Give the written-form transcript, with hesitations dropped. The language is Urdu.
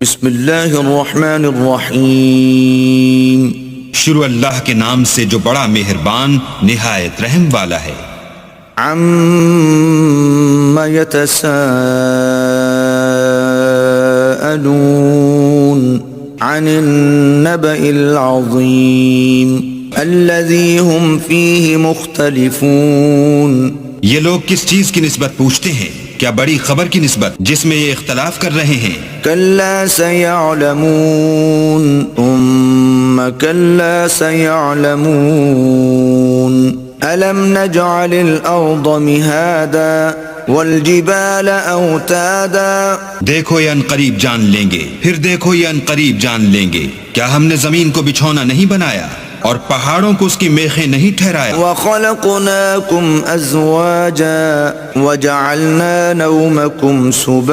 بسم اللہ الرحمن الرحیم شروع اللہ کے نام سے جو بڑا مہربان نہایت رحم والا ہے۔ عَمَّ يَتَسَاءَلُونَ عَنِ النَّبَإِ الْعَظِيمِ الَّذِي هُمْ فِيهِ مُخْتَلِفُونَ۔ یہ لوگ کس چیز کی نسبت پوچھتے ہیں؟ کیا بڑی خبر کی نسبت جس میں یہ اختلاف کر رہے ہیں؟ كَلَّا سَيَعْلَمُونَ ثُمَّ كَلَّا سَيَعْلَمُونَ أَلَمْ نَجْعَلِ الْأَرْضَ مِهَادًا وَالْجِبَالَ أَوْتَادًا۔ دیکھو یہ ان قریب جان لیں گے، پھر دیکھو یہ ان قریب جان لیں گے، کیا ہم نے زمین کو بچھونا نہیں بنایا اور پہاڑوں کو اس کی میخیں نہیں ٹھہرایا؟ وَخَلَقْنَاكُمْ أَزْوَاجًا وَجَعَلْنَا نَوْمَكُمْ سُبَاتًا